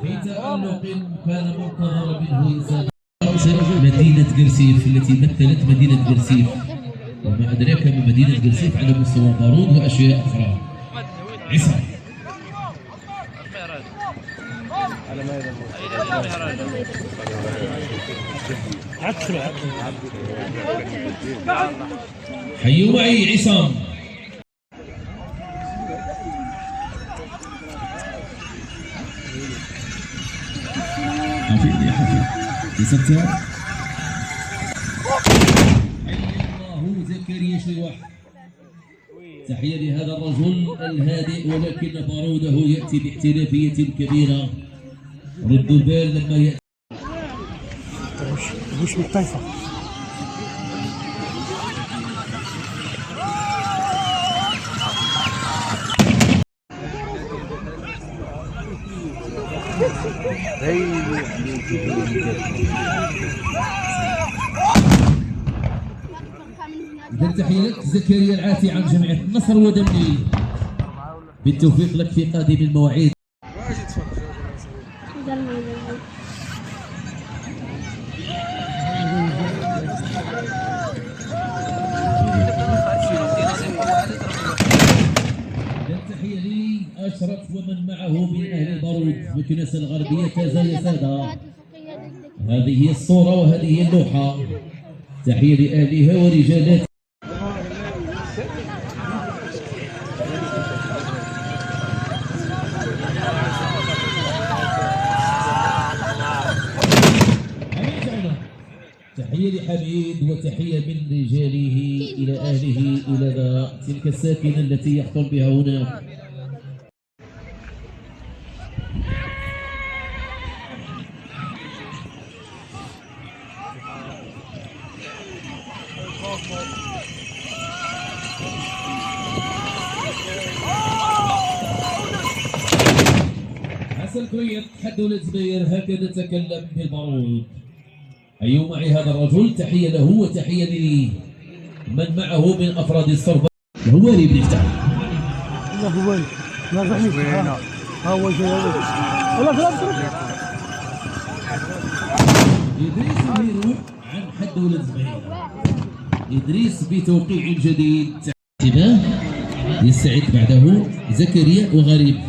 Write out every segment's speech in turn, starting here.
بتألق كان منتظر منه إنسان. مدينة قرسيف التي مثلت مدينة قرسيف وما أدراك ما مدينة قرسيف على مستوى بارود وأشياء أخرى. عصام حيوا معي عصام. حفيظ يا حفيظ يستر. حي الله زكريا شيواح. تحية لهذا الرجل الهادئ ولكن باروده يأتي باحترافية كبيرة. ردوا البال لما يأتي. وش مختلفة؟ إذا تحية لك زكريا العاتي عن جمعية النصر ودمني. بالتوفيق لك في قادم المواعيد. تحية لي أشرف ومن معه من أهل البارود مكناس الغربية كازا يا سادة. هذه هي الصورة وهذه هي اللوحة. تحية لأهلها ورجالاتها. تحية لحميد وتحية من رجاله إلى أهله إلى تلك الساكنة التي يحصل بها هناك. حسن كريت حد ولد زبير هكذا تكلم في البارود. أيوة معي هذا الرجل. تحية له وتحية لمن معه من أفراد الصربة. الهواري بن يفتح. لا هواري لا رحمي ها هو جاي ولا لا إدريس ميرو عن حد ولد زبير. إدريس بتوقيع جديد. انتباه يستعد بعده زكريا وغريب.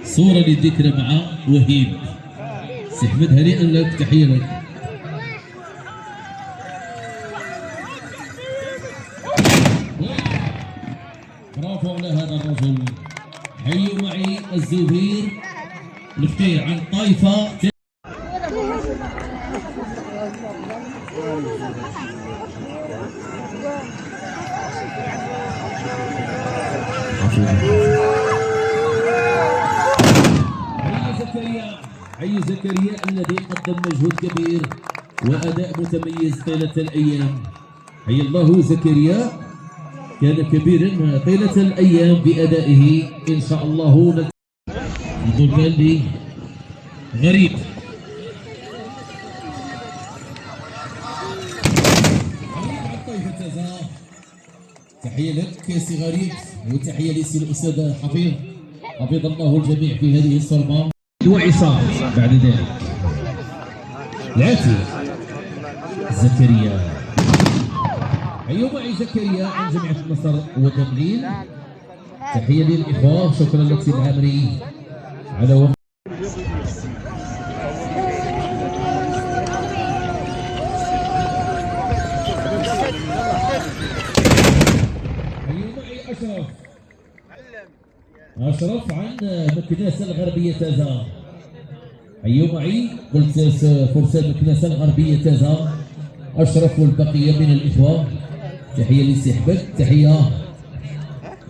صورة للذكرى مع وهيب. سي احمد هنيئا لك. تحية لك. برافو على هذا الرجل. حيوا معي الزبير الفتير عن طائفة. حي زكريا الذي قدم مجهود كبير وأداء متميز طيلة الأيام. حي الله زكريا كان كبيرا طيلة الأيام بأدائه. إن شاء الله ننظر لي غريب. تحية لك يا سي غريب وتحية لسي الأستاذ حفيظ. حفظ الله الجميع في هذه الصرمة. وعصام بعد ذلك العاتي زكريا. أيوة معي زكريا عن جمعية النصر ودمليل. تحية للإخوة. شكرا لك سيد العامري على وقت. أيوة معي أشرف عن مكناس الغربية تازا. أيوة معي قلت فرسان مكناس الغربية تازا أشرف والبقية من الإخوة. تحية لسي أحمد. تحية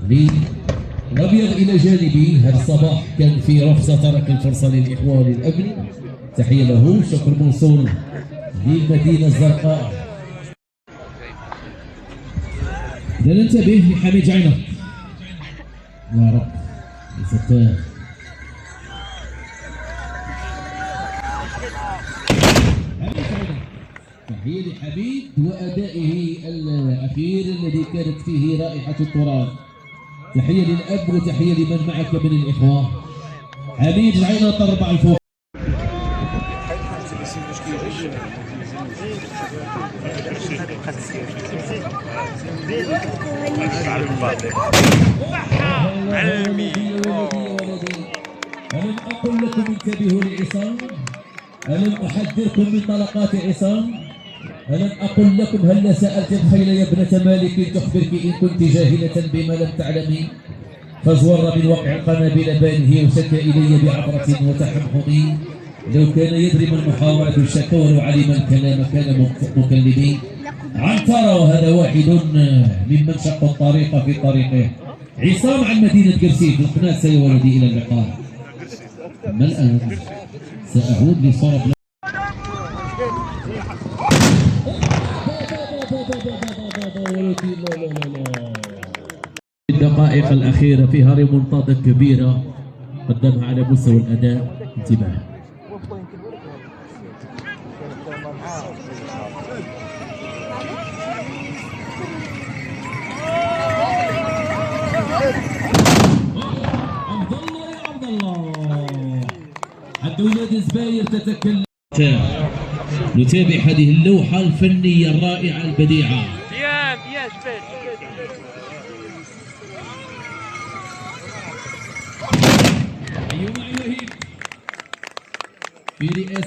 للأبيض إلى جانبي. هذا الصباح كان في رفصة ترك الفرصة للإخوة وللأمن. تحية له. شكر موصول للمدينة الزرقاء. إذا ننتبه لحميد جعينة. يا رب الفتاح. تحية لحميد وأدائه الأخير الذي كانت فيه رائحة التراب. تحية للأب وتحية لمن معك من الإخوة. حميد العين طربع الفوق. ألم أقل لكم انتبهوا لعصام؟ ألم أحذركم من طلقات عصام؟ ألم أقل لكم هل سألت الخيل يا ابنة مالك تخبرك إن كنت جاهلة بما لم تعلمي؟ فزور من وقع قنابل بانه وشكى إلي بعبرة وتحمحض. لو كان يدري من محاولة الشكوى وعلم الكلام كان مكلمين. عنترة وهذا واحد ممن شق الطريق في طريقه. عصام عن مدينة قرسيس القناة يا ولدي إلى اللقاء. أما الآن سأعود لصرب الدقائق الأخيرة فيها ريمونتادا كبيرة قدمها على مستوى الأداء. انتباه. عبد الله عبد ولاد الزباير تتكلم. نتابع هذه اللوحة الفنية الرائعة البديعة. يا جبال أيوة معي وهيب في رئاسة